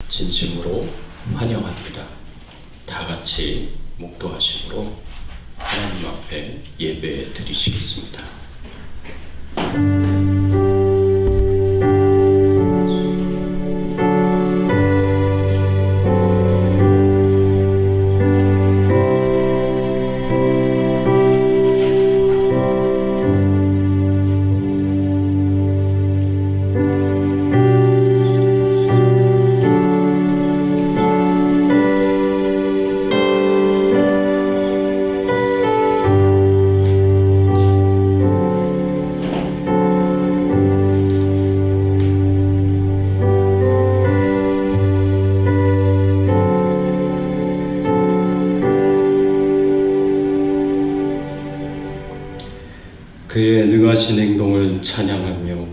진심으로 환영합니다. 다 같이 목도하심으로 하나님 앞에 예배 드리시겠습니다. 그의 능하신 행동을 찬양하며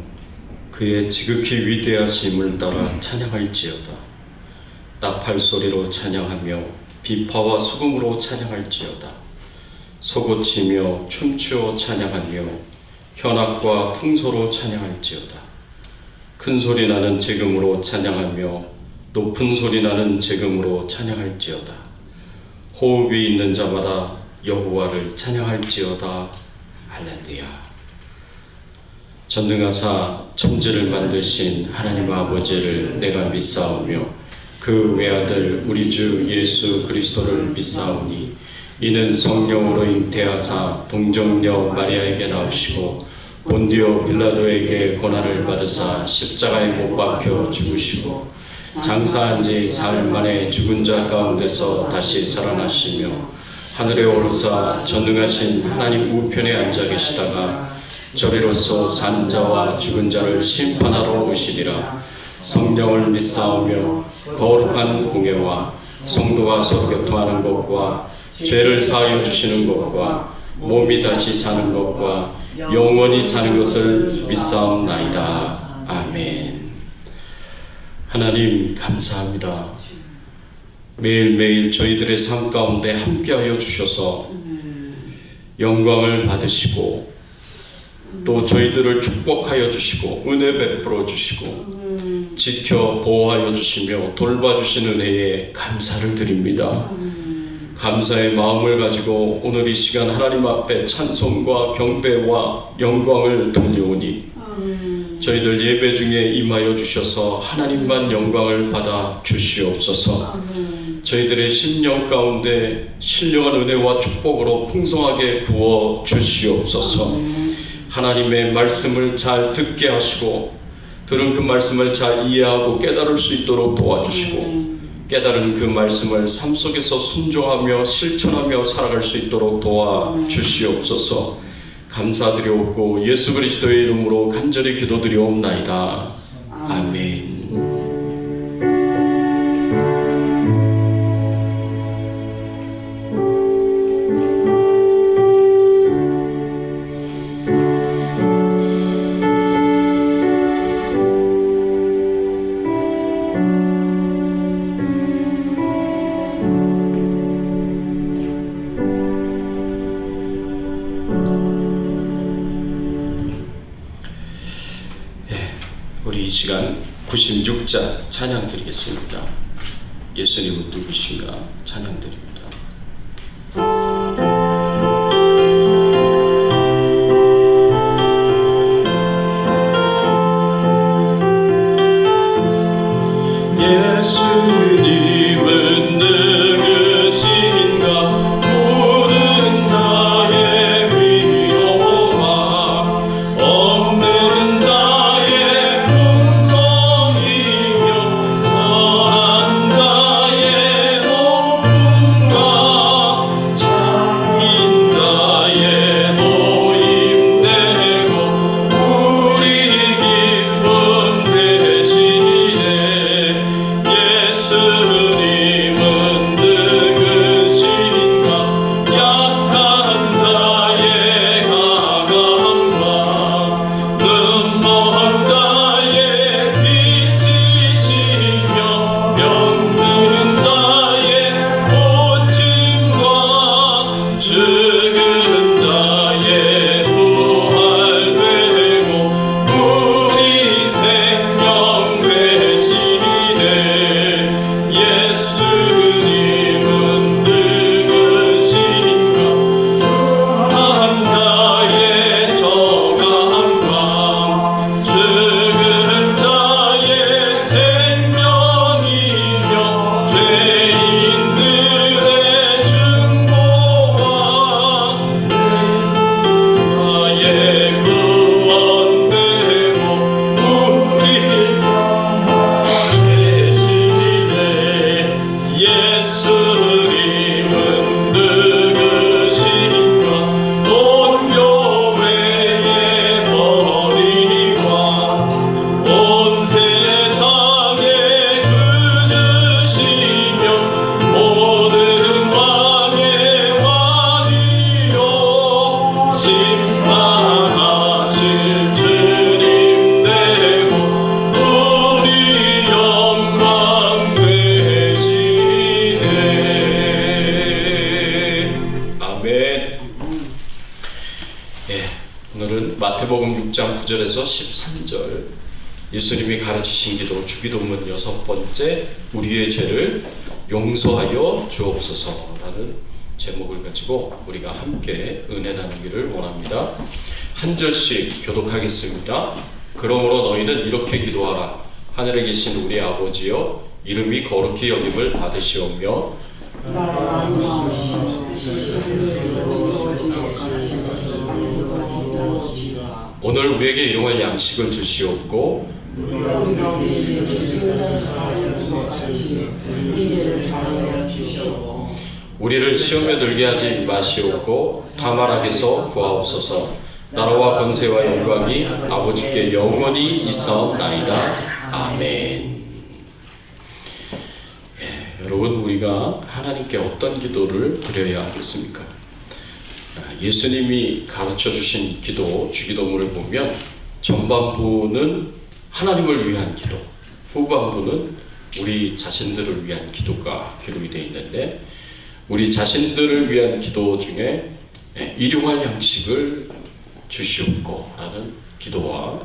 그의 지극히 위대하심을 따라 찬양할지어다. 나팔 소리로 찬양하며 비파와 수금으로 찬양할지어다. 소고치며 춤추어 찬양하며 현악과 풍소로 찬양할지어다. 큰 소리 나는 제금으로 찬양하며 높은 소리 나는 제금으로 찬양할지어다. 호흡이 있는 자마다 여호와를 찬양할지어다. 할렐루야. 전능하사 천지를 만드신 하나님 아버지를 내가 믿사오며 그 외아들 우리 주 예수 그리스도를 믿사오니 이는 성령으로 잉태하사 동정녀 마리아에게 나오시고 본디오 빌라도에게 고난을 받으사 십자가에 못 박혀 죽으시고 장사한 지 사흘 만에 죽은 자 가운데서 다시 살아나시며 하늘에 오르사 전능하신 하나님 우편에 앉아 계시다가 저리로서 산 자와 죽은 자를 심판하러 오시리라. 성령을 믿사오며 거룩한 공예와 성도가 서로 교통하는 것과 죄를 사하여 주시는 것과 몸이 다시 사는 것과 영원히 사는 것을 믿사옵나이다. 아멘. 하나님 감사합니다. 매일매일 저희들의 삶 가운데 함께하여 주셔서 영광을 받으시고 또 저희들을 축복하여 주시고 은혜 베풀어 주시고 지켜 보호하여 주시며 돌봐주시는 은혜에 감사를 드립니다. 감사의 마음을 가지고 오늘 이 시간 하나님 앞에 찬송과 경배와 영광을 돌려오니 저희들 예배 중에 임하여 주셔서 하나님만 영광을 받아 주시옵소서. 저희들의 심령 가운데 신령한 은혜와 축복으로 풍성하게 부어 주시옵소서. 하나님의 말씀을 잘 듣게 하시고 들은 그 말씀을 잘 이해하고 깨달을 수 있도록 도와주시고 깨달은 그 말씀을 삶 속에서 순종하며 실천하며 살아갈 수 있도록 도와주시옵소서. 감사드리옵고 예수 그리스도의 이름으로 간절히 기도드리옵나이다. 아멘. 우리 이 시간 96자 찬양 드리겠습니다. 예수님은 누구신가 찬양 드립니다. 예수님은 누구신가 모든 자의 위로와 없는 자의 풍성이며 선한 자의 높은 6장 9절에서 13절 예수님이 가르치신 기도 주기도문 6번째 우리의 죄를 용서하여 주옵소서라는 제목을 가지고 우리가 함께 은혜 나누기를 원합니다. 한 절씩 교독하겠습니다. 그러므로 너희는 이렇게 기도하라. 하늘에 계신 우리 아버지여 이름이 거룩히 여김을 받으시오며 오늘 우리에게 일용할 양식을 주시옵고 우리를 시험에 들게 하지 마시옵고 다만 악에서 구하옵소서. 나라와 권세와 영광이 아버지께 영원히 있사옵나이다. 아멘. 여러분, 우리가 하나님께 어떤 기도를 드려야 하겠습니까? 예수님이 가르쳐 주신 기도, 주기도문을 보면 전반부는 하나님을 위한 기도, 후반부는 우리 자신들을 위한 기도가 기록이 되어 있는데, 우리 자신들을 위한 기도 중에 일용할 양식을 주시옵고 라는 기도와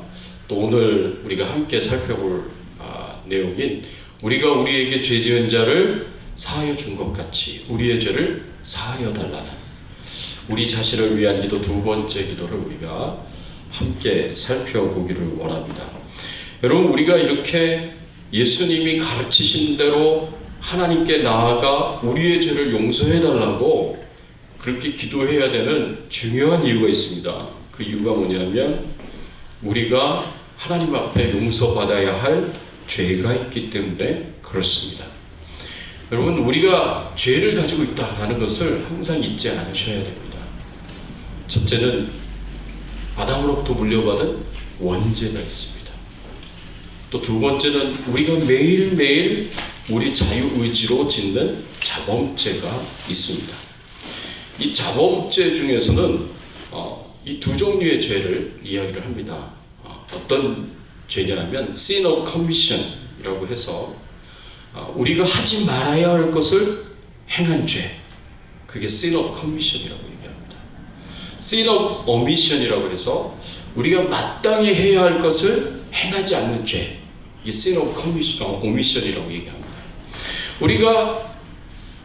또 오늘 우리가 함께 살펴볼 내용인 우리가 우리에게 죄 지은 자를 사하여 준 것 같이 우리의 죄를 사하여 달라는 우리 자신을 위한 기도 두 번째 기도를 우리가 함께 살펴보기를 원합니다. 여러분, 우리가 이렇게 예수님이 가르치신 대로 하나님께 나아가 우리의 죄를 용서해 달라고 그렇게 기도해야 되는 중요한 이유가 있습니다. 그 이유가 뭐냐면 우리가 하나님 앞에 용서받아야 할 죄가 있기 때문에 그렇습니다. 여러분, 우리가 죄를 가지고 있다는 것을 항상 잊지 않으셔야 됩니다. 첫째는 아담으로부터 물려받은 원죄가 있습니다. 또 두 번째는 우리가 매일매일 우리 자유의지로 짓는 자범죄가 있습니다. 이 자범죄 중에서는 이 두 종류의 죄를 이야기를 합니다. 어떤 죄냐면 sin of commission이라고 해서 우리가 하지 말아야 할 것을 행한 죄, 그게 sin of commission이라고 얘기합니다. sin of omission이라고 해서 우리가 마땅히 해야 할 것을 행하지 않는 죄, 이게 sin of omission이라고 얘기합니다. 우리가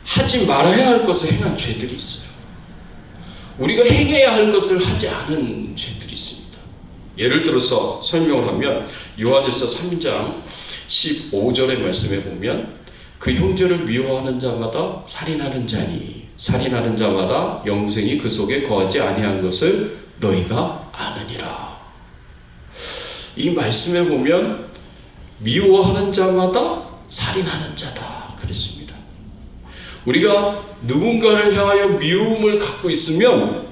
하지 말아야 할 것을 행한 죄들이 있어요. 우리가 행해야 할 것을 하지 않은 죄들이 있습니다. 예를 들어서 설명을 하면 요한일서 3장 15절의 말씀에 보면 그 형제를 미워하는 자마다 살인하는 자니 살인하는 자마다 영생이 그 속에 거하지 아니한 것을 너희가 아느니라. 이 말씀에 보면 미워하는 자마다 살인하는 자다 그랬습니다. 우리가 누군가를 향하여 미움을 갖고 있으면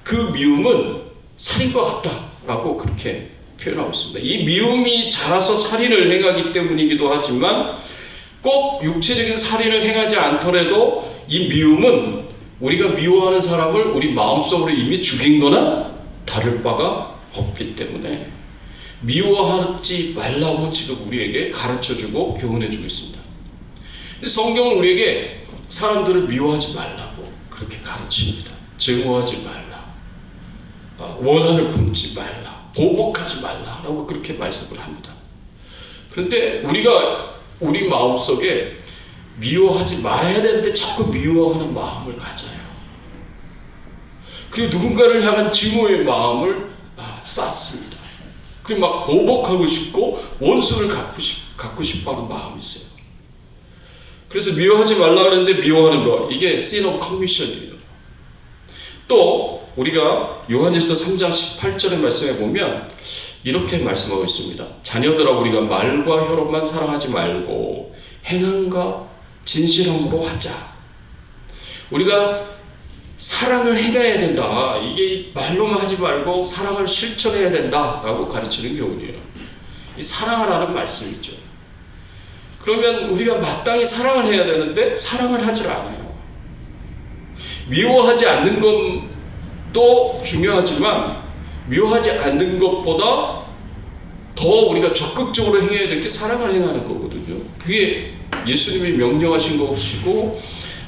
그 미움은 살인과 같다라고 그렇게 표현하고 있습니다. 이 미움이 자라서 살인을 행하기 때문이기도 하지만 꼭 육체적인 살인을 행하지 않더라도 이 미움은 우리가 미워하는 사람을 우리 마음속으로 이미 죽인 거나 다를 바가 없기 때문에 미워하지 말라고 지금 우리에게 가르쳐주고 교훈해주고 있습니다. 성경은 우리에게 사람들을 미워하지 말라고 그렇게 가르칩니다. 증오하지 말라, 원한을 품지 말라, 보복하지 말라라고 그렇게 말씀을 합니다. 그런데 우리가 우리 마음속에 미워하지 말아야 되는데 자꾸 미워하는 마음을 가져요. 그리고 누군가를 향한 증오의 마음을 쌓습니다. 그리고 막 보복하고 싶고 원수를 갖고 싶어하는 마음이 있어요. 그래서 미워하지 말라 그랬는데 미워하는 거, 이게 sin of commission이에요. 또 우리가 요한일서 3장 18절의 말씀에 보면 이렇게 말씀하고 있습니다. 자녀들아, 우리가 말과 혀로만 사랑하지 말고 행함과 진실함으로 하자. 우리가 사랑을 행해야 된다. 이게 말로만 하지 말고 사랑을 실천해야 된다라고 가르치는 교훈이에요. 이 사랑하라는 말씀이죠. 그러면 우리가 마땅히 사랑을 해야 되는데 사랑을 하질 않아요. 미워하지 않는 것도 중요하지만 미워하지 않는 것보다 더 우리가 적극적으로 행해야 될 게 사랑을 행하는 거거든요. 그게 예수님이 명령하신 것이고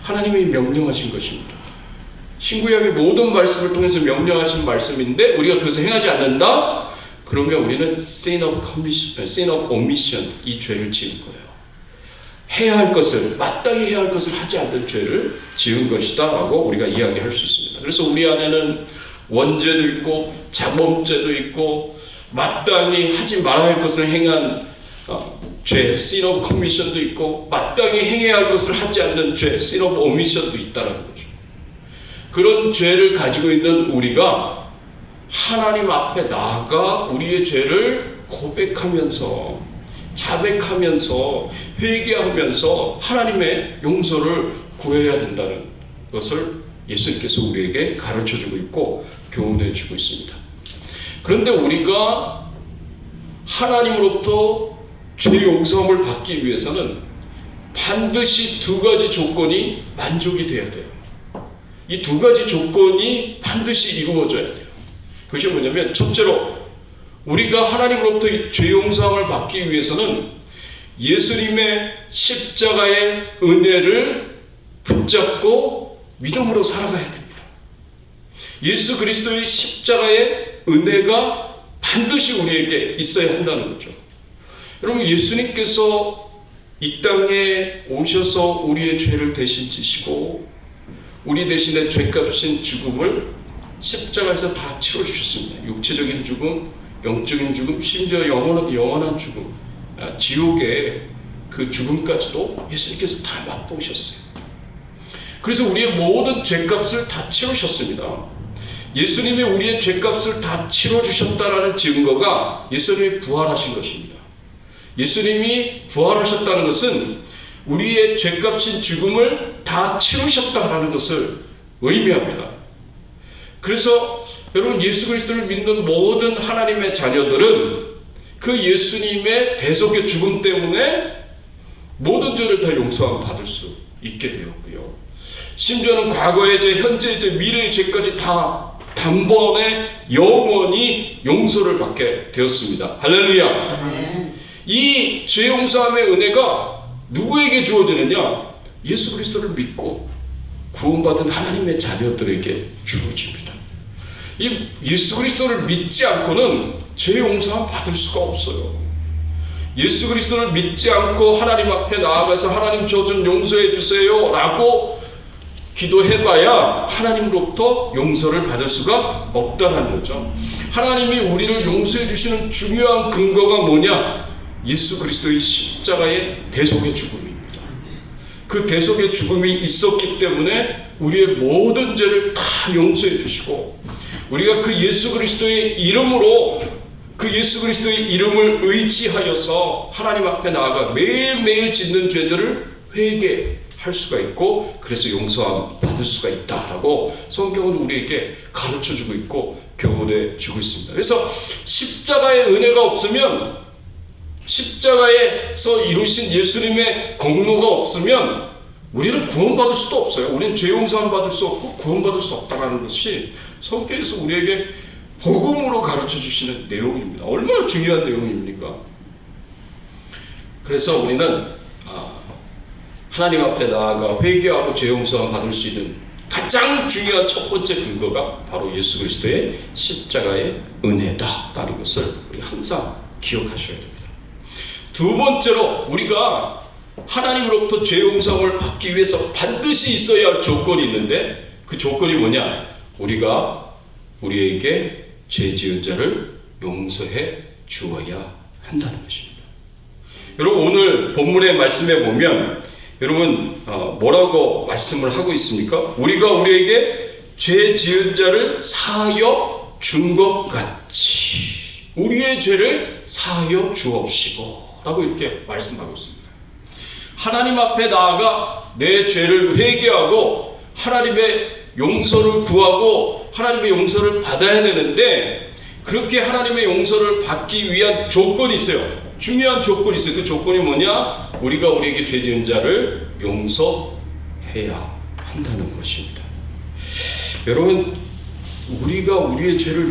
하나님이 명령하신 것입니다. 신구약의 모든 말씀을 통해서 명령하신 말씀인데 우리가 그것을 행하지 않는다? 그러면 우리는 sin of omission, 이 죄를 지은 거예요. 해야 할 것을, 마땅히 해야 할 것을 하지 않는 죄를 지은 것이다 라고 우리가 이야기할 수 있습니다. 그래서 우리 안에는 원죄도 있고 자범죄도 있고 마땅히 하지 말아야 할 것을 행한 죄, sin of commission도 있고 마땅히 행해야 할 것을 하지 않는 죄, sin of omission도 있다는 거죠. 그런 죄를 가지고 있는 우리가 하나님 앞에 나아가 우리의 죄를 고백하면서 자백하면서 회개하면서 하나님의 용서를 구해야 된다는 것을 예수님께서 우리에게 가르쳐주고 있고 교훈해주고 있습니다. 그런데 우리가 하나님으로부터 죄 용서함을 받기 위해서는 반드시 두 가지 조건이 만족이 돼야 돼요. 이 두 가지 조건이 반드시 이루어져야 돼요. 그것이 뭐냐면 첫째로 우리가 하나님으로부터 죄 용서함을 받기 위해서는 예수님의 십자가의 은혜를 붙잡고 믿음으로 살아가야 됩니다. 예수 그리스도의 십자가의 은혜가 반드시 우리에게 있어야 한다는 거죠. 여러분, 예수님께서 이 땅에 오셔서 우리의 죄를 대신 지시고 우리 대신에 죄값인 죽음을 십자가에서 다 치러주셨습니다. 육체적인 죽음, 영적인 죽음, 심지어 영원한 죽음, 지옥의 그 죽음까지도 예수님께서 다 맛보셨어요. 그래서 우리의 모든 죄값을 다 치르셨습니다. 예수님이 우리의 죄값을 다 치러주셨다라는 증거가 예수님이 부활하신 것입니다. 예수님이 부활하셨다는 것은 우리의 죄값인 죽음을 다 치르셨다라는 것을 의미합니다. 그래서 여러분, 예수 그리스도를 믿는 모든 하나님의 자녀들은 그 예수님의 대속의 죽음 때문에 모든 죄를 다 용서함 받을 수 있게 되었고요. 심지어는 과거의 죄, 현재의 죄, 미래의 죄까지 다 단번에 영원히 용서를 받게 되었습니다. 할렐루야. 이 죄 용서함의 은혜가 누구에게 주어지느냐? 예수 그리스도를 믿고 구원받은 하나님의 자녀들에게 주어집니다. 이 예수 그리스도를 믿지 않고는 죄 용서함 받을 수가 없어요. 예수 그리스도를 믿지 않고 하나님 앞에 나아가서 하나님 저 좀 용서해 주세요 라고 기도해봐야 하나님으로부터 용서를 받을 수가 없다는 거죠. 하나님이 우리를 용서해 주시는 중요한 근거가 뭐냐? 예수 그리스도의 십자가의 대속의 죽음입니다. 그 대속의 죽음이 있었기 때문에 우리의 모든 죄를 다 용서해 주시고 우리가 그 예수 그리스도의 이름으로 그 예수 그리스도의 이름을 의지하여서 하나님 앞에 나아가 매일매일 짓는 죄들을 회개할 수가 있고 그래서 용서함 받을 수가 있다라고 성경은 우리에게 가르쳐주고 있고 교훈해주고 있습니다. 그래서 십자가의 은혜가 없으면 십자가에서 이루신 예수님의 공로가 없으면 우리는 구원받을 수도 없어요. 우리는 죄 용서함 받을 수 없고 구원받을 수 없다는 것이 성경에서 우리에게 복음으로 가르쳐 주시는 내용입니다. 얼마나 중요한 내용입니까? 그래서 우리는 하나님 앞에 나아가 회개하고 죄 용서함 받을 수 있는 가장 중요한 첫 번째 근거가 바로 예수 그리스도의 십자가의 은혜다라는 것을 우리 항상 기억하셔야 됩니다. 두 번째로 우리가 하나님으로부터 죄 용서함을 받기 위해서 반드시 있어야 할 조건이 있는데 그 조건이 뭐냐? 우리가 우리에게 죄 지은 자를 용서해 주어야 한다는 것입니다. 여러분, 오늘 본문의 말씀에 보면 여러분 뭐라고 말씀을 하고 있습니까? 우리가 우리에게 죄 지은 자를 사하여 준 것 같이 우리의 죄를 사하여 주옵시고 라고 이렇게 말씀하고 있습니다. 하나님 앞에 나아가 내 죄를 회개하고 하나님의 용서를 구하고 하나님의 용서를 받아야 되는데 그렇게 하나님의 용서를 받기 위한 조건이 있어요. 중요한 조건이 있어요. 그 조건이 뭐냐? 우리가 우리에게 죄 지은 자를 용서해야 한다는 것입니다. 여러분, 우리가 우리의 죄를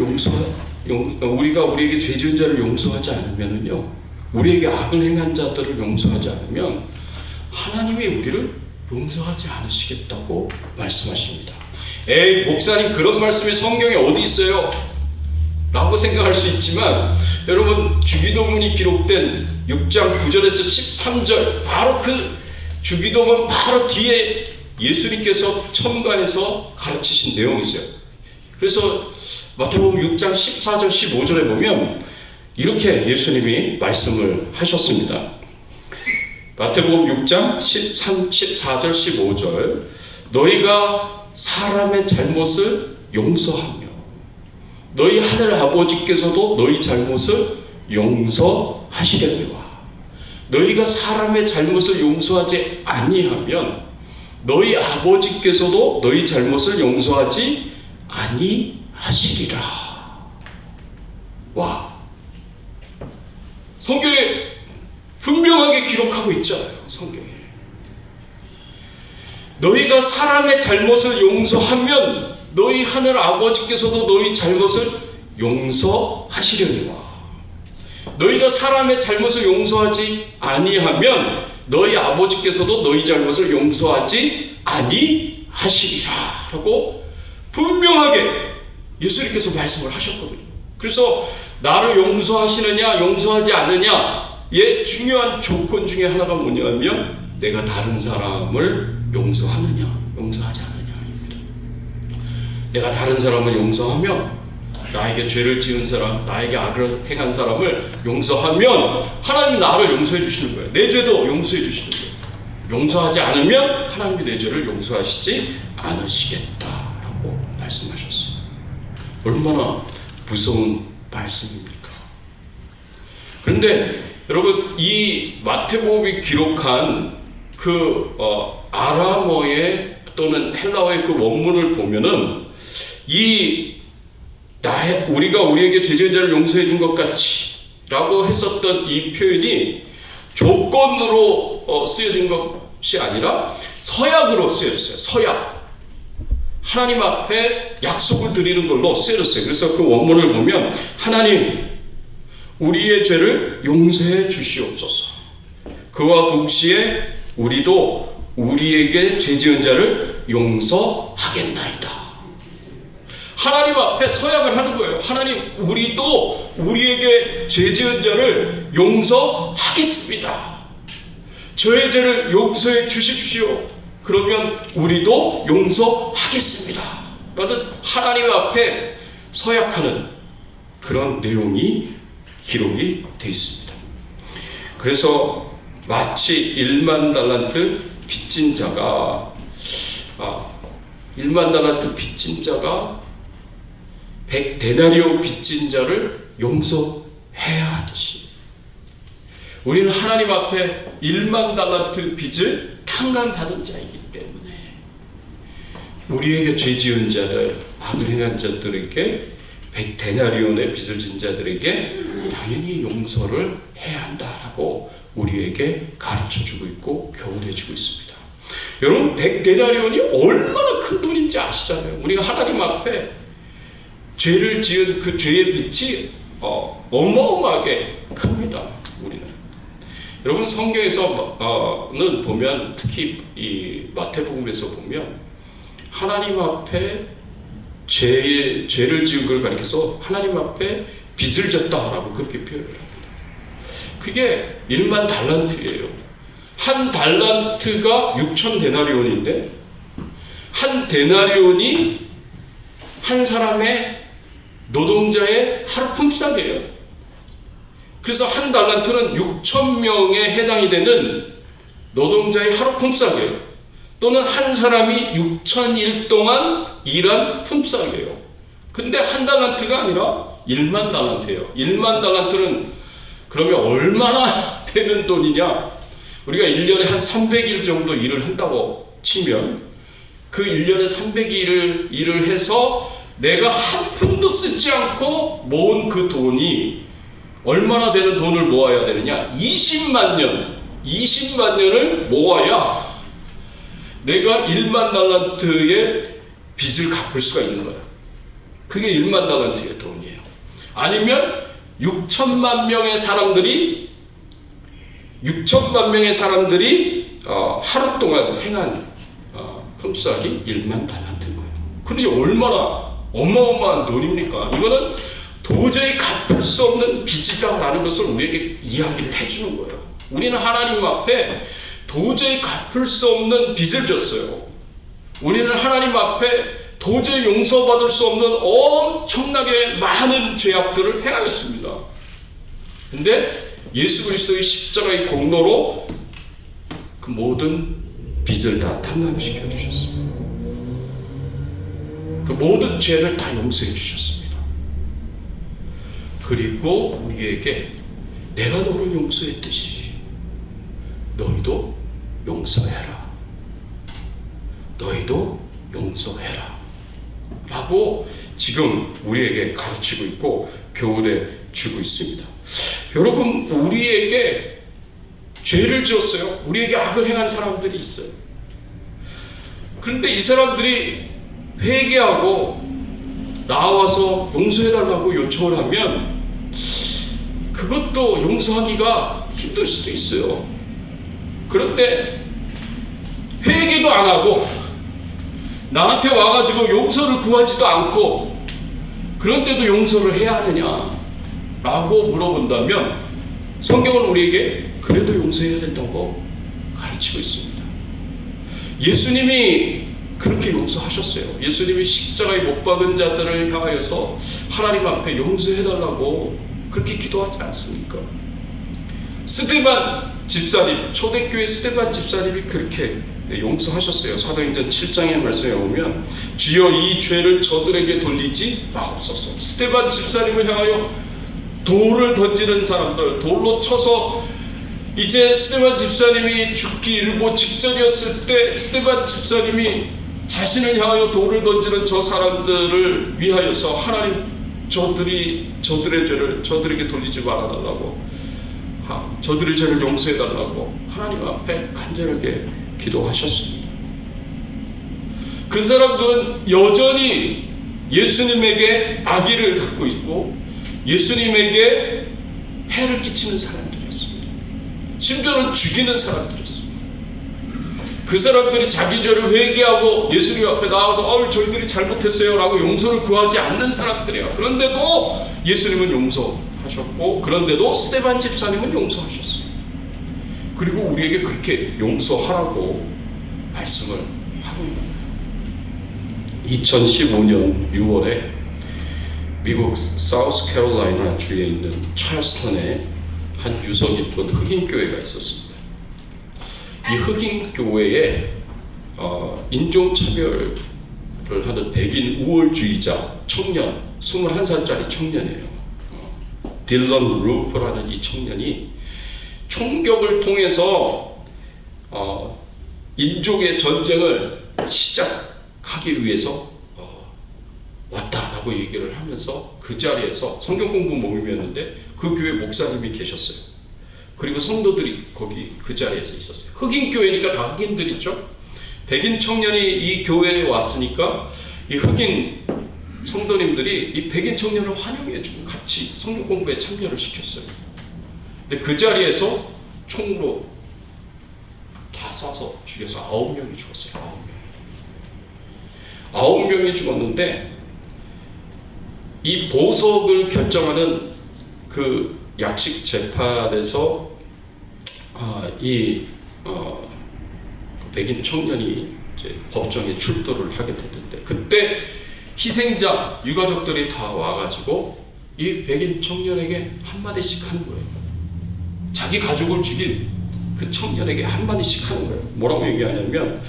우리가 우리에게 죄 지은 자를 용서하지 않으면요, 우리에게 악을 행한 자들을 용서하지 않으면 하나님이 우리를 용서하지 않으시겠다고 말씀하십니다. 에이, 목사님 그런 말씀이 성경에 어디 있어요? 라고 생각할 수 있지만, 여러분, 주기도문이 기록된 6장 9절에서 13절, 바로 그 주기도문 바로 뒤에 예수님께서 첨가해서 가르치신 내용이 있어요. 그래서 마태복음 6장 14절 15절에 보면 이렇게 예수님이 말씀을 하셨습니다. 마태복음 6장 14절 15절, 너희가 사람의 잘못을 용서하며 너희 하늘 아버지께서도 너희 잘못을 용서하시려니와, 너희가 사람의 잘못을 용서하지 아니하면 너희 아버지께서도 너희 잘못을 용서하지 아니하시리라. 와, 성경에 분명하게 기록하고 있잖아요. 성경에 너희가 사람의 잘못을 용서하면 너희 하늘 아버지께서도 너희 잘못을 용서하시려니와, 너희가 사람의 잘못을 용서하지 아니하면 너희 아버지께서도 너희 잘못을 용서하지 아니하시리라 라고 분명하게 예수님께서 말씀을 하셨거든요. 그래서 나를 용서하시느냐 용서하지 않느냐의 중요한 조건 중에 하나가 뭐냐면 내가 다른 사람을 용서하느냐 용서하지 않느냐입니다. 내가 다른 사람을 용서하며 나에게 죄를 지은 사람, 나에게 악을 행한 사람을 용서하면 하나님이 나를 용서해 주시는 거예요. 내 죄도 용서해 주시는 거예요. 용서하지 않으면 하나님이 내 죄를 용서하시지 않으시겠다라고 말씀하셨어요. 얼마나 무서운 말씀입니까? 그런데 여러분, 이 마태복음이 기록한 그 아람어의 또는 헬라어의 그 원문을 보면은 우리가 우리에게 죄 지은 자를 용서해 준 것 같이 라고 했었던 이 표현이 조건으로 쓰여진 것이 아니라 서약으로 쓰여졌어요. 서약. 하나님 앞에 약속을 드리는 걸로 쓰여졌어요. 그래서 그 원문을 보면 하나님, 우리의 죄를 용서해 주시옵소서. 그와 동시에 우리도 우리에게 죄 지은 자를 용서하겠나이다. 하나님 앞에 서약을 하는 거예요. 하나님, 우리도 우리에게 죄 지은 자를 용서하겠습니다. 저의 죄를 용서해 주십시오. 그러면 우리도 용서하겠습니다. 라는 하나님 앞에 서약하는 그런 내용이 기록이 되어 있습니다. 그래서 마치 1만 달란트 빚진 자가 100데나리온 빚진 자를 용서해야 하듯이 우리는 하나님 앞에 1만 달란트 빚을 탕감받은 자이기 때문에 우리에게 죄 지은 자들, 악을 행한 자들에게 100데나리온의 빚을 진 자들에게 당연히 용서를 해야 한다라고 우리에게 가르쳐주고 있고 교훈해주고 있습니다. 여러분, 100데나리온이 얼마나 큰 돈인지 아시잖아요. 우리가 하나님 앞에 죄를 지은 그 죄의 빚이 어마어마하게 큽니다. 우리는. 여러분, 성경에서는 보면, 특히 이 마태복음에서 보면 하나님 앞에 죄를 지은 걸 가리켜서 하나님 앞에 빚을 졌다라고 그렇게 표현을 합니다. 그게 1만 달란트예요. 한 달란트가 6,000데나리온인데 한 데나리온이 한 사람의 노동자의 하루 품삯이에요. 그래서 한 달란트는 6,000명에 해당이 되는 노동자의 하루 품삯이에요. 또는 한 사람이 6,000일 동안 일한 품삯이에요. 근데 한 달란트가 아니라 1만 달란트예요. 1만 달란트는 그러면 얼마나 되는 돈이냐? 우리가 1년에 한 300일 정도 일을 한다고 치면 그 1년에 300일을 일을 해서 내가 한 푼도 쓰지 않고 모은 그 돈이 얼마나 되는 돈을 모아야 되느냐? 20만 년을 모아야 내가 1만 달란트의 빚을 갚을 수가 있는 거야. 그게 1만 달란트의 돈이에요. 아니면 6천만 명의 사람들이 하루 동안 행한 품삯이 1만 달란트인 거예요. 그러니 얼마나 어마어마한 돈입니까? 이거는 도저히 갚을 수 없는 빚이다라는 것을 우리에게 이야기를 해주는 거예요. 우리는 하나님 앞에 도저히 갚을 수 없는 빚을 졌어요. 우리는 하나님 앞에 도저히 용서받을 수 없는 엄청나게 많은 죄악들을 행하였습니다. 근데 예수 그리스도의 십자가의 공로로 그 모든 빚을 다 탕감시켜 주셨습니다. 그 모든 죄를 다 용서해 주셨습니다. 그리고 우리에게 내가 너를 용서했듯이 너희도 용서해라. 너희도 용서해라. 라고 지금 우리에게 가르치고 있고 교훈해 주고 있습니다. 여러분, 우리에게 죄를 지었어요. 우리에게 악을 행한 사람들이 있어요. 그런데 이 사람들이 회개하고 나와서 용서해달라고 요청을 하면 그것도 용서하기가 힘들 수도 있어요. 그런데 회개도 안 하고 나한테 와가지고 용서를 구하지도 않고 그런데도 용서를 해야 하느냐 라고 물어본다면 성경은 우리에게 그래도 용서해야 된다고 가르치고 있습니다. 예수님이 그렇게 용서하셨어요. 예수님이 십자가에 못 박은 자들을 향하여서 하나님 앞에 용서해달라고 그렇게 기도하지 않습니까? 스데반 집사님, 초대교회 스데반 집사님이 그렇게 용서하셨어요. 사도행전 7장의 말씀에 보면 주여 이 죄를 저들에게 돌리지 마옵소서. 스데반 집사님을 향하여 돌을 던지는 사람들, 돌로 쳐서 이제 스데반 집사님이 죽기 일보 직전이었을 때 스데반 집사님이 자신을 향하여 돌을 던지는 저 사람들을 위하여서 하나님 저들의 죄를 저들에게 돌리지 말아달라고, 저들의 죄를 용서해달라고 하나님 앞에 간절하게 기도하셨습니다. 그 사람들은 여전히 예수님에게 악의를 갖고 있고 예수님에게 해를 끼치는 사람들이었습니다. 심지어는 죽이는 사람들이었습니다. 그 사람들이 자기 죄를 회개하고 예수님 앞에 나와서 저희들이 잘못했어요 라고 용서를 구하지 않는 사람들이에요. 그런데도 예수님은 용서하셨고 그런데도 스데반 집사님은 용서하셨어요. 그리고 우리에게 그렇게 용서하라고 말씀을 하고 있는 거예요. 2015년 6월에 미국 사우스캐롤라이나 주에 있는 찰스턴에 한 유서 깊은 흑인 교회가 있었습니다. 이 흑인 교회에 인종차별을 하는 백인 우월주의자 청년, 21살짜리 청년이에요. 딜런 루프라는 이 청년이 총격을 통해서 인종의 전쟁을 시작하기 위해서 왔다라고 얘기를 하면서 그 자리에서 성경 공부 모임이었는데 그 교회 목사님이 계셨어요. 그리고 성도들이 거기 그 자리에서 있었어요. 흑인 교회니까 다 흑인들 있죠. 백인 청년이 이 교회에 왔으니까 이 흑인 성도님들이 이 백인 청년을 환영해주고 같이 성경 공부에 참여를 시켰어요. 근데 그 자리에서 총으로 다 쏴서 죽여서 9명이 죽었어요. 9명이 죽었는데 이 보석을 결정하는 그 약식 재판에서 그 백인 청년이 이제 법정에 출두를 하게 됐는데 그때 희생자 유가족들이 다 와가지고 이 백인 청년에게 한마디씩 하는 거예요. 자기 가족을 죽인 그 청년에게 한마디씩 하는 거예요. 뭐라고 얘기하냐면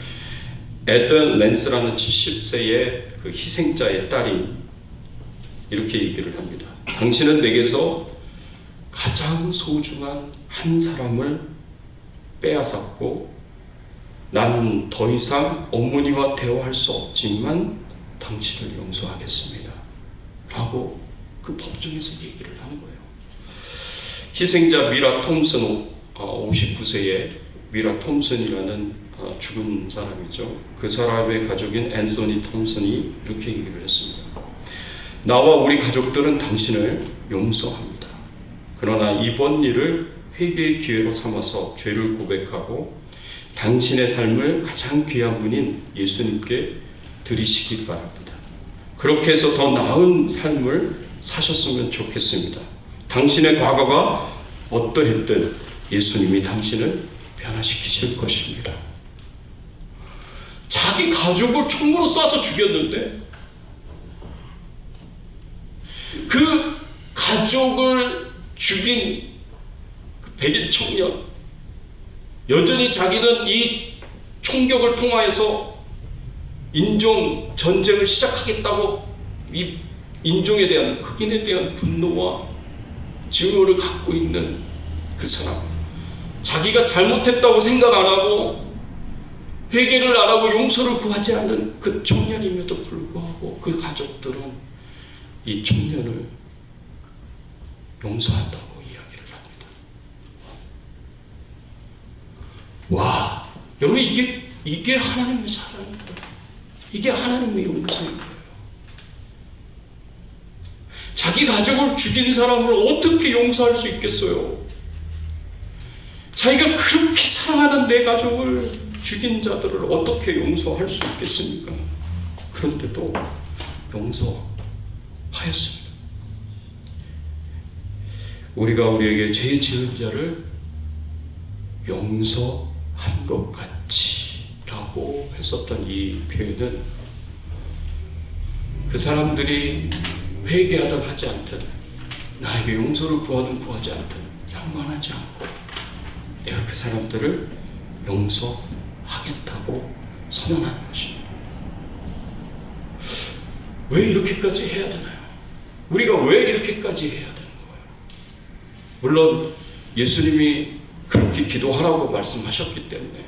에던 랜스라는 70세의 그 희생자의 딸이 이렇게 얘기를 합니다. 당신은 내게서 가장 소중한 한 사람을 빼앗았고 난 더 이상 어머니와 대화할 수 없지만 당신을 용서하겠습니다 라고 그 법정에서 얘기를 하는 거예요. 희생자 미라 톰슨 59세의 미라 톰슨이라는 죽은 사람이죠. 그 사람의 가족인 앤서니 톰슨이 이렇게 얘기를 했습니다. 나와 우리 가족들은 당신을 용서합니다. 그러나 이번 일을 회개의 기회로 삼아서 죄를 고백하고 당신의 삶을 가장 귀한 분인 예수님께 드리시기 바랍니다. 그렇게 해서 더 나은 삶을 사셨으면 좋겠습니다. 당신의 과거가 어떠했든 예수님이 당신을 변화시키실 것입니다. 자기 가족을 총으로 쏴서 죽였는데 그 가족을 죽인 그 백인 청년, 여전히 자기는 이 총격을 통하여서 인종 전쟁을 시작하겠다고 이 인종에 대한, 흑인에 대한 분노와 증오를 갖고 있는 그 사람, 자기가 잘못했다고 생각 안 하고 회개를 안 하고 용서를 구하지 않는 그 청년임에도 불구하고 그 가족들은 이 청년을 용서한다고 이야기를 합니다. 와, 여러분, 이게 하나님의 사랑입니다. 이게 하나님의 용서인 거예요. 자기 가족을 죽인 사람을 어떻게 용서할 수 있겠어요? 자기가 그렇게 사랑하는 내 가족을 죽인 자들을 어떻게 용서할 수 있겠습니까? 그런데도 용서하였습니다. 우리가 우리에게 죄 지은 자를 용서한 것 같이 라고 했었던 이 표현은 그 사람들이 회개하든 하지 않든, 나에게 용서를 구하든 구하지 않든 상관하지 않고 내가 그 사람들을 용서하겠다고 선언하는 것입니다. 왜 이렇게까지 해야 되나요? 우리가 왜 이렇게까지 해야 되는 거예요? 물론 예수님이 그렇게 기도하라고 말씀하셨기 때문에,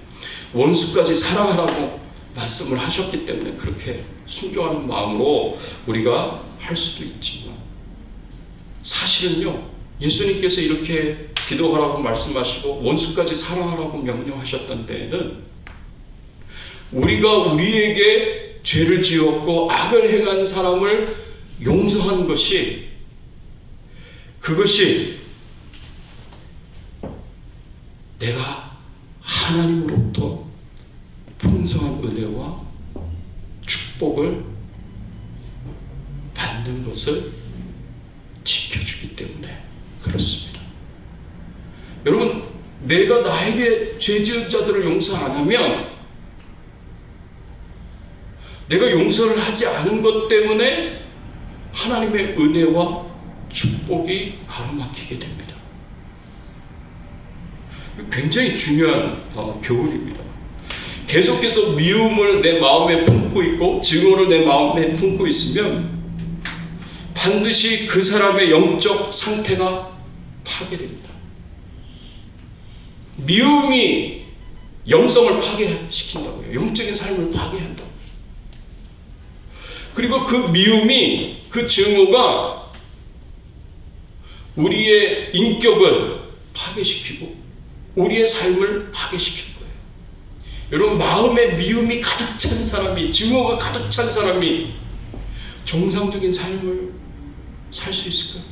원수까지 사랑하라고 말씀을 하셨기 때문에 그렇게 순종하는 마음으로 우리가 할 수도 있지만, 사실은요, 예수님께서 이렇게 기도하라고 말씀하시고 원수까지 사랑하라고 명령하셨던 데에는 우리가 우리에게 죄를 지었고 악을 행한 사람을 용서하는 것이, 그것이 내가 하나님으로부터 풍성한 은혜와 축복을 받는 것을 지켜주기 때문에 그렇습니다. 여러분, 내가 나에게 죄 지은 자들을 용서 안 하면, 내가 용서를 하지 않은 것 때문에 하나님의 은혜와 축복이 가로막히게 됩니다. 굉장히 중요한 교훈입니다. 계속해서 미움을 내 마음에 품고 있고 증오를 내 마음에 품고 있으면 반드시 그 사람의 영적 상태가 파괴됩니다. 미움이 영성을 파괴시킨다고요. 영적인 삶을 파괴한다고요. 그리고 그 미움이, 그 증오가 우리의 인격을 파괴시키고 우리의 삶을 파괴시킬 거예요. 여러분, 마음에 미움이 가득 찬 사람이, 증오가 가득 찬 사람이 정상적인 삶을 살 수 있을까요?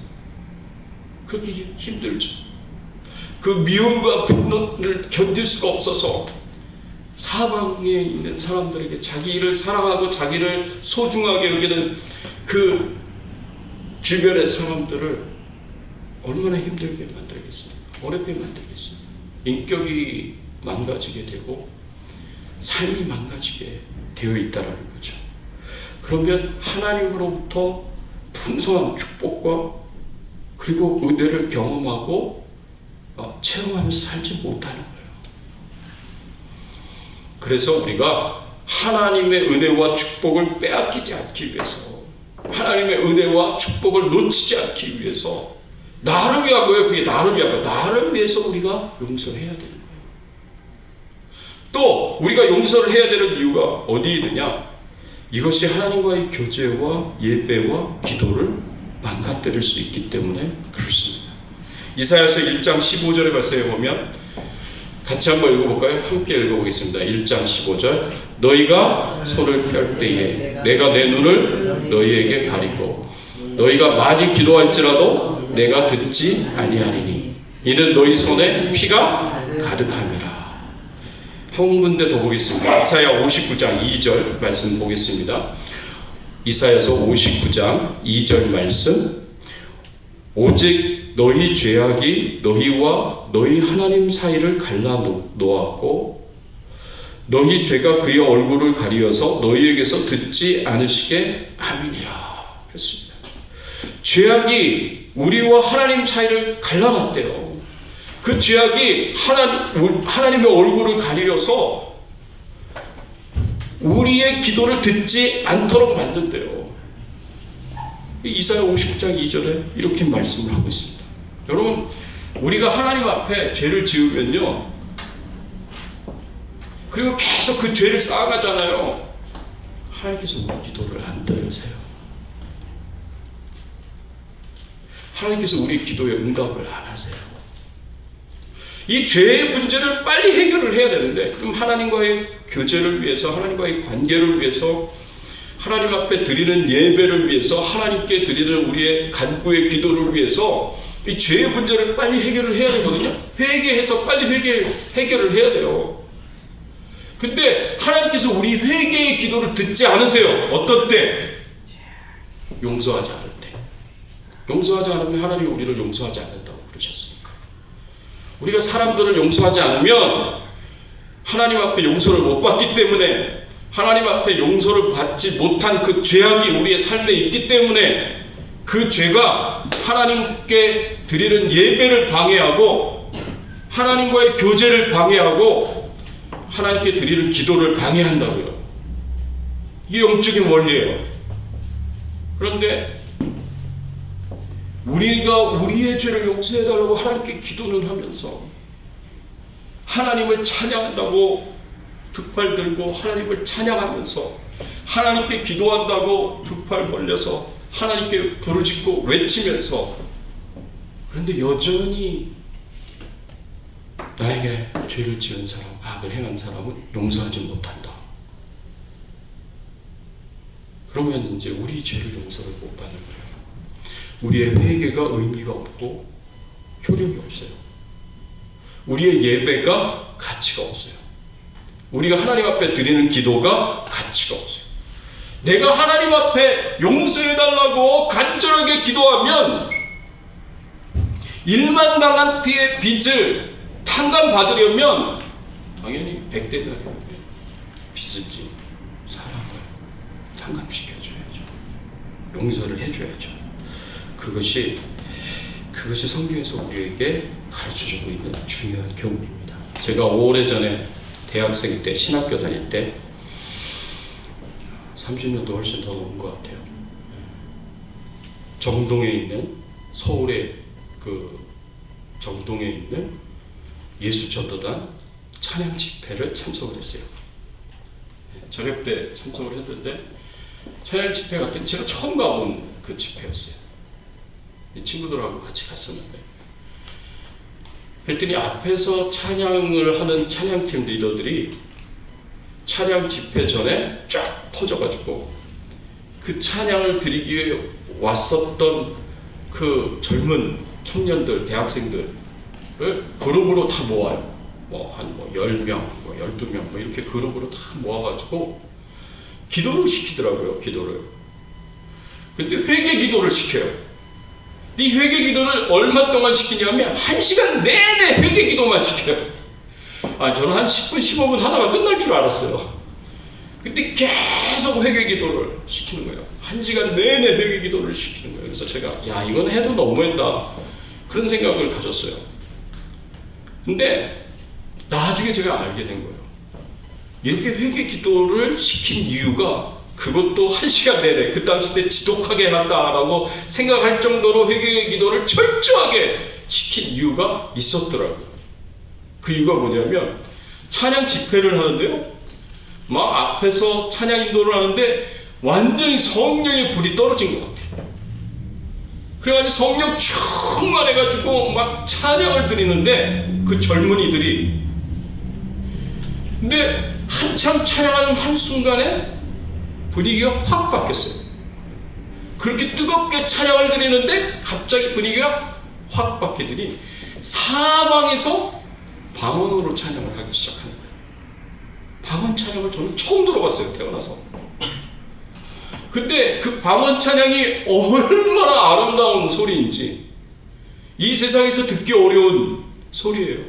그렇게 힘들죠. 그 미움과 분노를 견딜 수가 없어서 사방에 있는 사람들에게 자기를 사랑하고 자기를 소중하게 여기는 그 주변의 사람들을 얼마나 힘들게 만들겠습니까? 어렵게 만들겠습니까? 인격이 망가지게 되고 삶이 망가지게 되어 있다라는 거죠. 그러면 하나님으로부터 풍성한 축복과 그리고 은혜를 경험하고 체험하면서 살지 못하는 거예요. 그래서 우리가 하나님의 은혜와 축복을 빼앗기지 않기 위해서, 하나님의 은혜와 축복을 놓치지 않기 위해서, 나를 위한 거예요. 그게 나를 위한 거예요. 나를 위해서 우리가 용서해야 되는 거예요. 또 우리가 용서를 해야 되는 이유가 어디 있느냐? 이것이 하나님과의 교제와 예배와 기도를 망가뜨릴 수 있기 때문에 그렇습니다. 이사야서 1장 15절의 말씀에 보면, 같이 한번 읽어볼까요? 함께 읽어보겠습니다. 1장 15절. 너희가 손을 펼 때에 내가 내 눈을 너희에게 가리고 너희가 많이 기도할지라도 내가 듣지 아니하리니 이는 너희 손에 피가 가득함이라. 한 군데 더 보겠습니다. 이사야 59장 2절 말씀 보겠습니다. 이사야서 59장 2절 말씀, 오직 너희 죄악이 너희와 너희 하나님 사이를 갈라 놓았고 너희 죄가 그의 얼굴을 가리어서 너희에게서 듣지 않으시게 함이니라. 그렇습니다. 죄악이 우리와 하나님 사이를 갈라놨대요. 그 죄악이 하나님의 얼굴을 가리려서 우리의 기도를 듣지 않도록 만든대요. 이사야 59장 2절에 이렇게 말씀을 하고 있습니다. 여러분, 우리가 하나님 앞에 죄를 지으면요, 그리고 계속 그 죄를 쌓아가잖아요. 하나님께서 우리 기도를 안 들으세요. 하나님께서 우리 기도에 응답을 안 하세요. 이 죄의 문제를 빨리 해결을 해야 되는데, 그럼 하나님과의 교제를 위해서, 하나님과의 관계를 위해서, 하나님 앞에 드리는 예배를 위해서, 하나님께 드리는 우리의 간구의 기도를 위해서 이 죄의 문제를 빨리 해결을 해야 되거든요. 회개해서 빨리 해결을 해야 돼요. 근데 하나님께서 우리 회개의 기도를 듣지 않으세요. 어떤 때? 용서하지 않을 때. 용서하지 않으면 하나님이 우리를 용서하지 않는다고 그러셨습니까? 우리가 사람들을 용서하지 않으면 하나님 앞에 용서를 못 받기 때문에, 하나님 앞에 용서를 받지 못한 그 죄악이 우리의 삶에 있기 때문에 그 죄가 하나님께 드리는 예배를 방해하고 하나님과의 교제를 방해하고 하나님께 드리는 기도를 방해한다고요. 이게 영적인 원리예요. 그런데 우리가 우리의 죄를 용서해달라고 하나님께 기도는 하면서 하나님을 찬양한다고 두 팔 들고 하나님을 찬양하면서 하나님께 기도한다고 두 팔 벌려서 하나님께 부르짖고 외치면서, 그런데 여전히 나에게 죄를 지은 사람, 악을 행한 사람은 용서하지 못한다. 그러면 이제 우리 죄를 용서를 못 받는 거예요. 우리의 회개가 의미가 없고 효력이 없어요. 우리의 예배가 가치가 없어요. 우리가 하나님 앞에 드리는 기도가 가치가 없어요. 내가 하나님 앞에 용서해달라고 간절하게 기도하면 1만 달란트의 빚을 탕감받으려면 당연히 100데나리온의 빚을 진 사람을 탕감시켜줘야죠. 용서를 해줘야죠. 그것이 성경에서 우리에게 가르쳐주고 있는 중요한 교훈입니다. 제가 오래전에 대학생 때, 신학교 다닐 때, 30년도 훨씬 더 넘은 것 같아요. 정동에 있는, 서울의 그 정동에 있는 예수전도단 찬양 집회를 참석을 했어요. 저녁 때 참석을 했는데, 찬양 집회 같은 제가 처음 가본 그 집회였어요. 친구들하고 같이 갔었는데, 그랬더니 앞에서 찬양을 하는 찬양팀 리더들이 찬양 집회 전에 쫙 퍼져가지고 그 찬양을 드리기 위해 왔었던 그 젊은 청년들, 대학생들을 그룹으로 다 모아요. 한 10명, 12명 이렇게 그룹으로 다 모아가지고 기도를 시키더라고요. 기도를. 근데 회개 기도를 시켜요. 이 회개 기도를 얼마 동안 시키냐면 1시간 내내 회개 기도만 시켜요. 저는 한 10분, 15분 하다가 끝날 줄 알았어요. 그때 계속 회개 기도를 시키는 거예요. 1시간 내내 회개 기도를 시키는 거예요. 그래서 제가 이건 해도 너무했다, 그런 생각을 가졌어요. 근데 나중에 제가 알게 된 거예요. 이렇게 회개 기도를 시킨 이유가, 그것도 1시간 내내 그 당시 때 지독하게 한다라고 생각할 정도로 회개 기도를 철저하게 시킨 이유가 있었더라고요. 그 이유가 뭐냐면, 찬양 집회를 하는데요, 막 앞에서 찬양 인도를 하는데 완전히 성령의 불이 떨어진 것 같아요. 그래가지고 성령 충만해가지고 막 찬양을 드리는데, 그 젊은이들이, 근데 한참 찬양하는 한순간에 분위기가 확 바뀌었어요. 그렇게 뜨겁게 찬양을 드리는데 갑자기 분위기가 확 바뀌더니 사방에서 방언으로 찬양을 하기 시작하는 거예요. 방언 찬양을 저는 처음 들어봤어요, 태어나서. 근데 그 방언 찬양이 얼마나 아름다운 소리인지 이 세상에서 듣기 어려운 소리예요.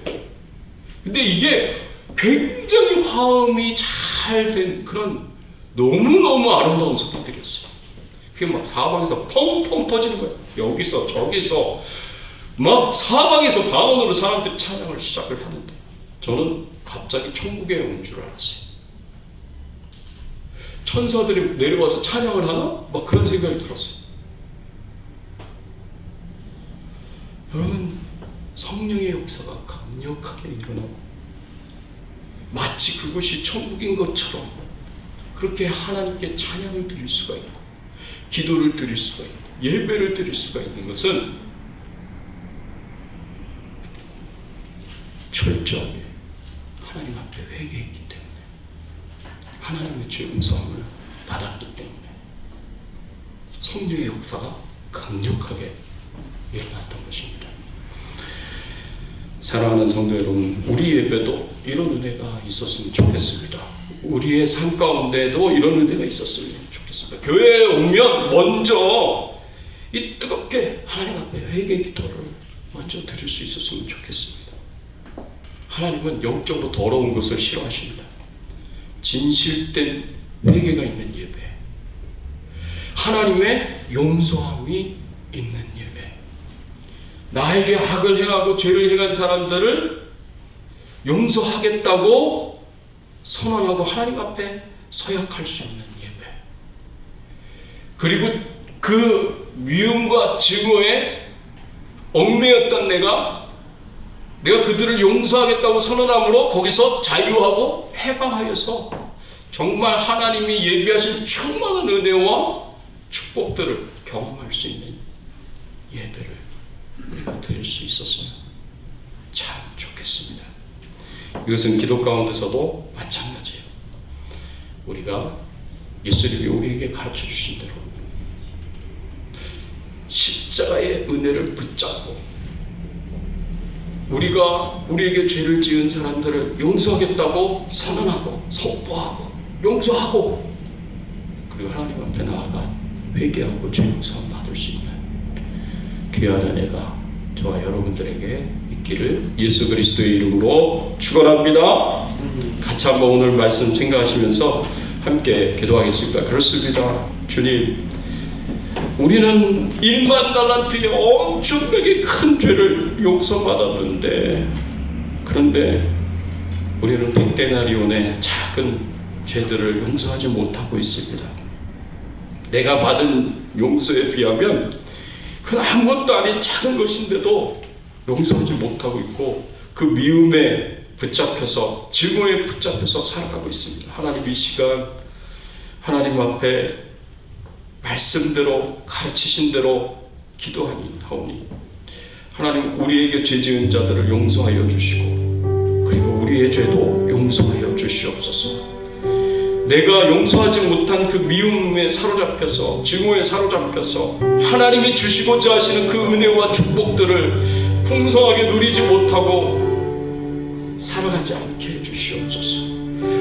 근데 이게 굉장히 화음이 잘 된 그런 너무너무 아름다운 소리들이었어요. 그게 막 사방에서 펑펑 터지는 거예요. 여기서 저기서 막 사방에서 방언으로 사람들이 찬양을 시작을 하는데 저는 갑자기 천국에 온 줄 알았어요. 천사들이 내려와서 찬양을 하나? 막 그런 생각이 들었어요. 여러분, 성령의 역사가 강력하게 일어나고 마치 그곳이 천국인 것처럼 그렇게 하나님께 찬양을 드릴 수가 있고 기도를 드릴 수가 있고 예배를 드릴 수가 있는 것은 철저하게 하나님 앞에 회개했기 때문에 하나님의 죄 용서함을 받았기 때문에 성령의 역사가 강력하게 일어났던 것입니다. 사랑하는 성도 여러분, 우리 예배도 이런 은혜가 있었으면 좋겠습니다. 우리의 삶 가운데도 이런 은혜가 있었으면 좋겠습니다. 교회에 오면 먼저 이 뜨겁게 하나님 앞에 회개 기도를 먼저 드릴 수 있었으면 좋겠습니다. 하나님은 영적으로 더러운 것을 싫어하십니다. 진실된 회개가 있는 예배, 하나님의 용서함이 있는 예배, 나에게 악을 행하고 죄를 행한 사람들을 용서하겠다고 선언하고 하나님 앞에 서약할 수 있는 예배, 그리고 그 미움과 증오에 얽매였던 내가 그들을 용서하겠다고 선언함으로 거기서 자유하고 해방하여서 정말 하나님이 예비하신 충만한 은혜와 축복들을 경험할 수 있는 예배를 우리가 드릴 수 있었으면 참 좋겠습니다. 이것은 기도 가운데서도 마찬가지예요. 우리가 예수님이 우리에게 가르쳐 주신 대로 십자가의 은혜를 붙잡고 우리가 우리에게 죄를 지은 사람들을 용서하겠다고 선언하고 선포하고 용서하고 그리고 하나님 앞에 나아가 회개하고 죄 용서함 받을 수 있는 귀한 은혜가 저와 여러분들에게 있기를 예수 그리스도의 이름으로 축원합니다. 같이 한번 오늘 말씀 생각하시면서 함께 기도하겠습니다. 그렇습니다. 주님, 우리는 1만 달란트의 엄청나게 큰 죄를 용서받았는데 그런데 우리는 100데나리온의 작은 죄들을 용서하지 못하고 있습니다. 내가 받은 용서에 비하면 그건 아무것도 아닌 작은 것인데도 용서하지 못하고 있고 그 미움에 붙잡혀서 증오에 붙잡혀서 살아가고 있습니다. 하나님, 이 시간 하나님 앞에 말씀대로 가르치신 대로 기도하니 하나님, 우리에게 죄 지은 자들을 용서하여 주시고 그리고 우리의 죄도 용서하여 주시옵소서. 내가 용서하지 못한 그 미움에 사로잡혀서 증오에 사로잡혀서 하나님이 주시고자 하시는 그 은혜와 축복들을 풍성하게 누리지 못하고 살아가지 않게 해주시옵소서.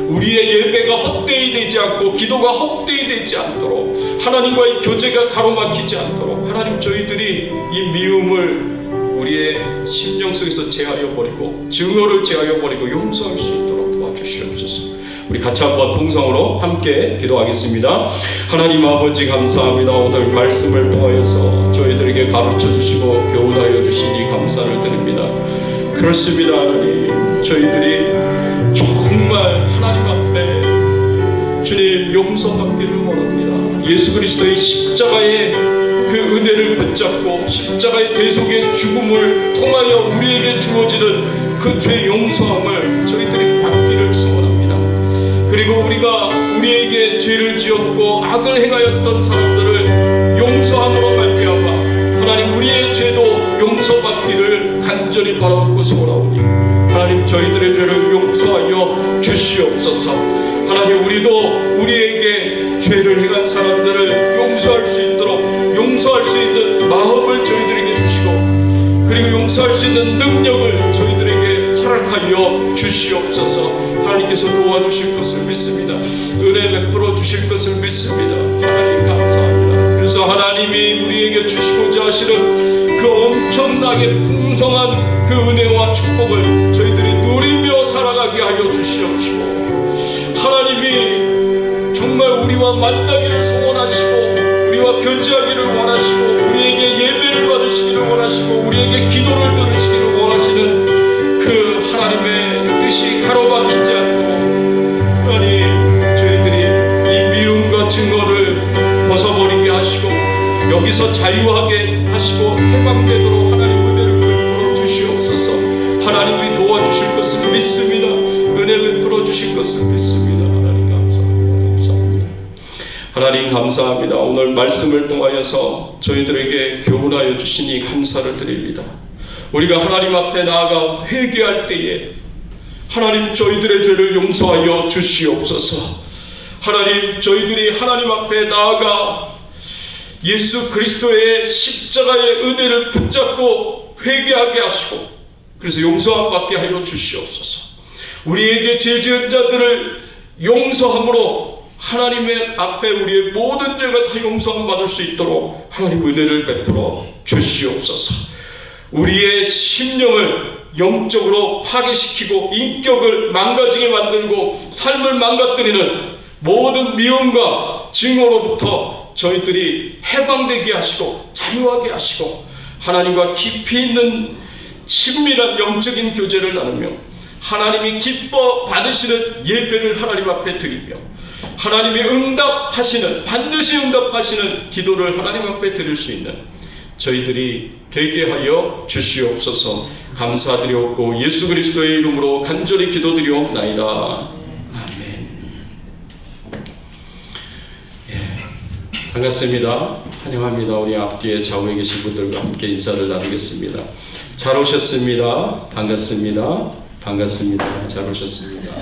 우리의 예배가 헛되이 되지 않고 기도가 헛되이 되지 않도록 하나님과의 교제가 가로막히지 않도록 하나님, 저희들이 이 미움을 우리의 심령 속에서 제하여 버리고 증오를 제하여 버리고 용서할 수 있도록 도와주시옵소서. 우리 같이 한번 통성으로 함께 기도하겠습니다. 하나님 아버지, 감사합니다. 오늘 말씀을 통하여서 저희들에게 가르쳐 주시고 교훈하여 주시니 감사를 드립니다. 그렇습니다. 하나님, 저희들이 정말 하나님 앞에 주님 용서받기를 원합니다. 예수 그리스도의 십자가의 그 은혜를 붙잡고 십자가의 대속의 죽음을 통하여 우리에게 주어지는 그 죄 용서함을 저희들이 받기를 소원합니다. 그리고 우리가 우리에게 죄를 지었고 악을 행하였던 사람들을 용서함으로 말미암아 하나님, 우리의 죄도 용서받기를 간절히 바라고 소원하오니 하나님, 저희들의 죄를 용서하여 주시옵소서. 하나님, 우리도 우리에게 죄를 행한 사람들을 용서할 수 있도록 용서할 수 있는 마음을 저희들에게 주시고 그리고 용서할 수 있는 능력을 저희들에게 허락하여 주시옵소서. 하나님께서 도와주실 것을 믿습니다. 은혜 베풀어 주실 것을 믿습니다. 하나님 감사합니다. 그래서 하나님이 우리에게 주시고자 하시는 그 엄청나게 풍성한 그 은혜와 축복을 저희들이 누리며 살아가게 하여 주시옵시고, 하나님이 정말 우리와 만나기를 소원하시고 우리와 교제하기를 원하시고 우리에게 예배를 받으시기를 원하시고 우리에게 기도를 들으시기를 원하시는 그 하나님의 뜻이 가로막히지 않도록 하나님, 저희들이 이 미움과 증오를 벗어버리게 하시고 여기서 자유하게 하시고 해방되도록 하나님 은혜를 베풀어 주시옵소서. 하나님이 도와주실 것을 믿습니다. 은혜 베풀어 주실 것을 믿습니다. 하나님 감사합니다. 감사합니다. 하나님 감사합니다. 오늘 말씀을 통하여서 저희들에게 교훈하여 주시니 감사를 드립니다. 우리가 하나님 앞에 나아가 회개할 때에 하나님 저희들의 죄를 용서하여 주시옵소서. 하나님, 저희들이 하나님 앞에 나아가 예수 그리스도의 십자가의 은혜를 붙잡고 회개하게 하시고 그래서 용서함 받게 하여 주시옵소서. 우리에게 죄 지은 자들을 용서함으로 하나님의 앞에 우리의 모든 죄가 다 용서함 받을 수 있도록 하나님 은혜를 베풀어 주시옵소서. 우리의 심령을 영적으로 파괴시키고 인격을 망가지게 만들고 삶을 망가뜨리는 모든 미움과 증오로부터 저희들이 해방되게 하시고 자유하게 하시고 하나님과 깊이 있는 친밀한 영적인 교제를 나누며 하나님이 기뻐 받으시는 예배를 하나님 앞에 드리며 하나님이 응답하시는, 반드시 응답하시는 기도를 하나님 앞에 드릴 수 있는 저희들이 되게 하여 주시옵소서. 감사드리옵고 예수 그리스도의 이름으로 간절히 기도드리옵나이다. 아멘. 반갑습니다. 환영합니다. 우리 앞뒤에 좌우에 계신 분들과 함께 인사를 나누겠습니다. 잘 오셨습니다. 반갑습니다. 반갑습니다. 잘 오셨습니다.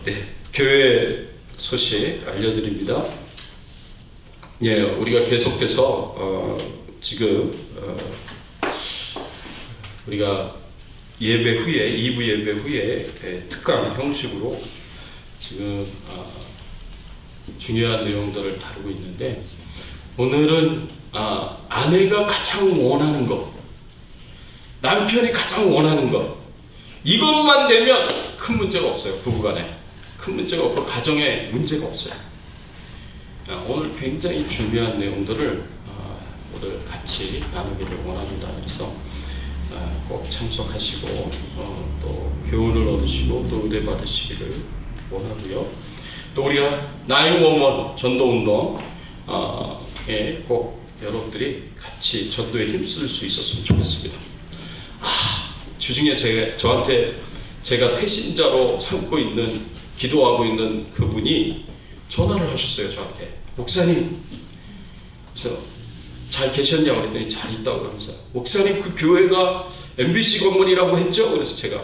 네, 교회 소식 알려드립니다. 예, 우리가 계속해서 지금 우리가 예배 후에 2부 예배 후에 특강 형식으로 지금 중요한 내용들을 다루고 있는데 오늘은 아내가 가장 원하는 것, 남편이 가장 원하는 것, 이것만 되면 큰 문제가 없어요. 부부간에 큰 문제가 없고 가정에 문제가 없어요. 오늘 굉장히 중요한 내용들을 오늘 같이 나누기를 원합니다. 그래서 꼭 참석하시고 또 교훈을 얻으시고 또 은혜 받으시기를 원하고요. 또 우리가 911 전도운동에 꼭 여러분들이 같이 전도에 힘쓸 수 있었으면 좋겠습니다. 주중에 저한테 제가 태신자로 삼고 있는, 기도하고 있는 그분이 전화를 하셨어요. 저한테. 목사님, 그래서 잘 계셨냐고 그랬더니 잘 있다고 그러면서, 목사님 그 교회가 MBC 건물이라고 했죠? 그래서 제가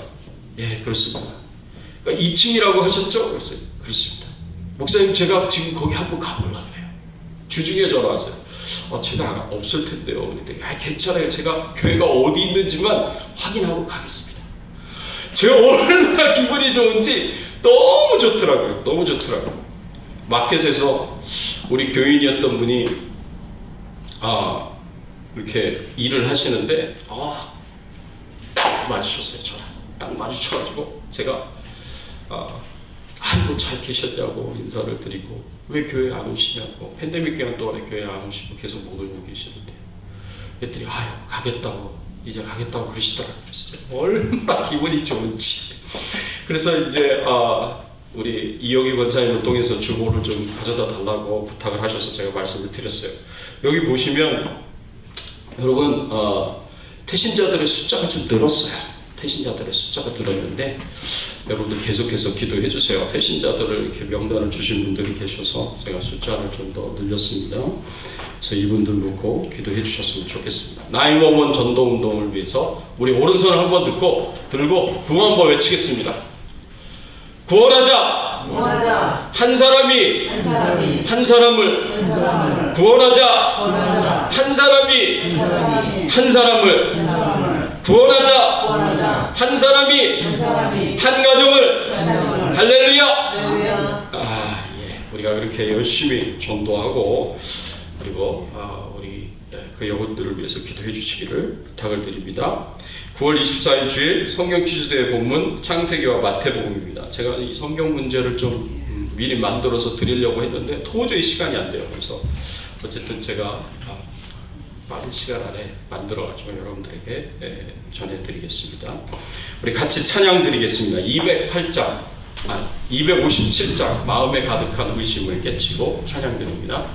예 그렇습니다. 그러니까 2층이라고 하셨죠? 그래서 그렇습니다. 목사님 제가 지금 거기 한번 가보려고 해요. 주중에 전화 왔어요. 제가 없을 텐데요. 그랬더니 괜찮아요. 제가 교회가 어디 있는지만 확인하고 가겠습니다. 제가 얼마나 기분이 좋은지 너무 좋더라고요. 너무 좋더라고요. 마켓에서 우리 교인이었던 분이 이렇게 일을 하시는데 딱 마주쳤어요. 저랑 딱 마주쳐가지고 제가 아이고 잘 계셨냐고 인사를 드리고 왜 교회 안 오시냐고, 팬데믹 기간 동안에 교회 안 오시고 계속 못 오고 계시는데 그랬더니 이제 가겠다고 그러시더라고요. 그래서 얼마나 기분이 좋은지. 그래서 이제 우리 이영희 권사님을 통해서 주보를 좀 가져다 달라고 부탁을 하셔서 제가 말씀을 드렸어요. 여기 보시면 여러분 태신자들의 숫자가 좀 늘었어요. 태신자들의 숫자가 늘었는데 여러분들 계속해서 기도해 주세요. 태신자들을 이렇게 명단을 주신 분들이 계셔서 제가 숫자를 좀 더 늘렸습니다. 그래서 이분들 놓고 기도해 주셨으면 좋겠습니다. 911 전도운동을 위해서 우리 오른손을 한번 들고 구호 한번 외치겠습니다. 구원하자. 한 사람이 한 사람을 구원하자. 한 사람이 한 사람을 구원하자. 한 사람이 한 가정을 할렐루야. 우리가 그렇게 열심히 전도하고 그리고 우리 그 영혼들을 위해서 기도해 주시기를 부탁을 드립니다. 9월 24일 주일 성경 퀴즈대회 본문 창세기와 마태복음입니다. 제가 이 성경 문제를 좀 미리 만들어서 드리려고 했는데 도저히 시간이 안 돼요. 그래서 어쨌든 제가 빠른 시간 안에 만들어가지고 여러분들에게 전해드리겠습니다. 우리 같이 찬양 드리겠습니다. 257장 마음에 가득한 의심을 깨치고 찬양 드립니다.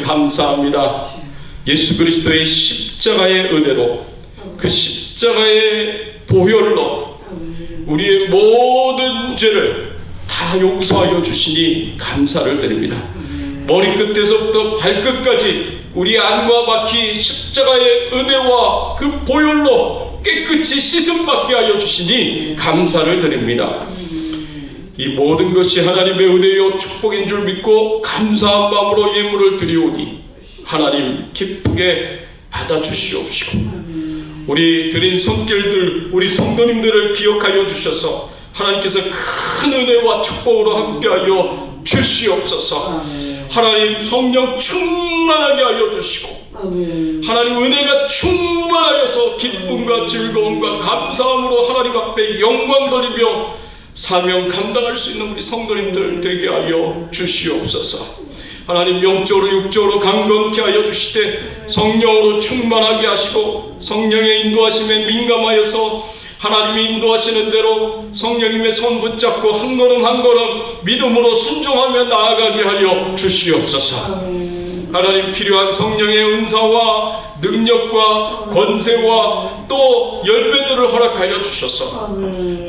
감사합니다. 예수 그리스도의 십자가의 은혜로 그 십자가의 보혈로 우리의 모든 죄를 다 용서하여 주시니 감사를 드립니다. 머리끝에서부터 발끝까지 우리 안과 바퀴 십자가의 은혜와 그 보혈로 깨끗이 씻음받게 하여 주시니 감사를 드립니다. 이 모든 것이 하나님의 은혜요 축복인 줄 믿고 감사한 마음으로 예물을 드리오니 하나님 기쁘게 받아주시옵시고 우리 드린 손길들 우리 성도님들을 기억하여 주셔서 하나님께서 큰 은혜와 축복으로 함께하여 주시옵소서. 하나님 성령 충만하게 하여 주시고 하나님 은혜가 충만하여서 기쁨과 즐거움과 감사함으로 하나님 앞에 영광 돌리며 사명 감당할 수 있는 우리 성도님들 되게 하여 주시옵소서. 하나님 영적으로 육적으로 강건케 하여 주시되 성령으로 충만하게 하시고 성령의 인도하심에 민감하여서 하나님이 인도하시는 대로 성령님의 손 붙잡고 한 걸음 한 걸음 믿음으로 순종하며 나아가게 하여 주시옵소서. 하나님 필요한 성령의 은사와 능력과 권세와 또 열매들을 허락하여 주셔서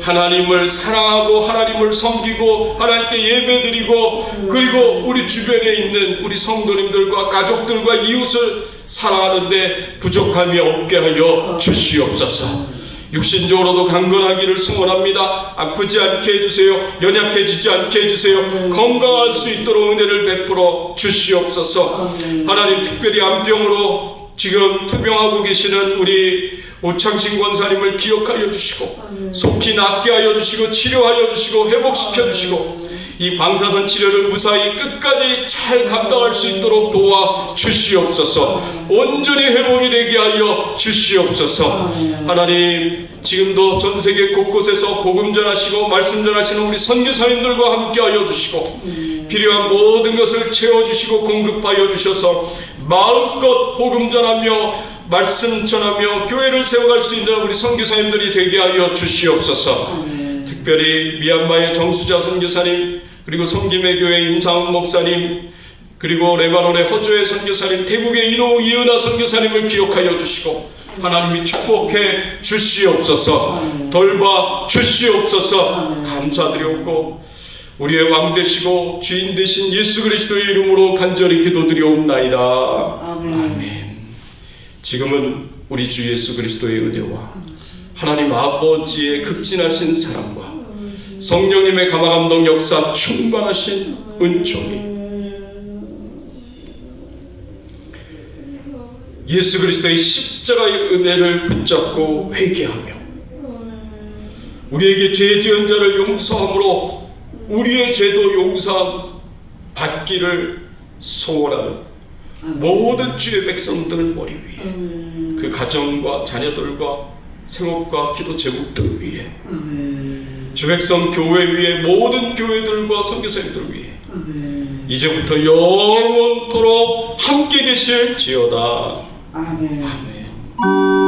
하나님을 사랑하고 하나님을 섬기고 하나님께 예배드리고 그리고 우리 주변에 있는 우리 성도님들과 가족들과 이웃을 사랑하는데 부족함이 없게 하여 주시옵소서. 육신적으로도 강건하기를 소원합니다. 아프지 않게 해주세요. 연약해지지 않게 해주세요. 건강할 수 있도록 은혜를 베풀어 주시옵소서. 하나님 특별히 암병으로 지금 투병하고 계시는 우리 오창신 권사님을 기억하여 주시고 속히 낫게 하여 주시고 치료하여 주시고 회복시켜 주시고 이 방사선 치료를 무사히 끝까지 잘 감당할 수 있도록 도와 주시옵소서. 온전히 회복이 되게 하여 주시옵소서. 하나님 지금도 전 세계 곳곳에서 복음 전하시고 말씀 전하시는 우리 선교사님들과 함께 하여 주시고 필요한 모든 것을 채워주시고 공급하여 주셔서 마음껏 복음 전하며 말씀 전하며 교회를 세워갈 수 있는 우리 선교사님들이 되게 하여 주시옵소서. 특별히 미얀마의 정수자 선교사님 그리고 성김의 교회 임상훈 목사님 그리고 레바논의 허조의 선교사님 태국의 이은하 선교사님을 기억하여 주시고 하나님이 축복해 주시옵소서. 돌봐 주시옵소서. 감사드렸고 우리의 왕 되시고 주인 되신 예수 그리스도의 이름으로 간절히 기도드리옵나이다. 아멘. 지금은 우리 주 예수 그리스도의 은혜와 하나님 아버지의 극진하신 사랑과 성령님의 감화감동 역사 충만하신 은총이 예수 그리스도의 십자가의 은혜를 붙잡고 회개하며 우리에게 죄 지은 자를 용서함으로 우리의 죄도 용서함 받기를 소원하는 모든 주의 백성들 머리 위에 그 가정과 자녀들과 생업과 기도 제목들 위에 주 백성 교회 위에 모든 교회들과 선교사님들 위에 이제부터 영원토록 함께 계실지어다. 아멘.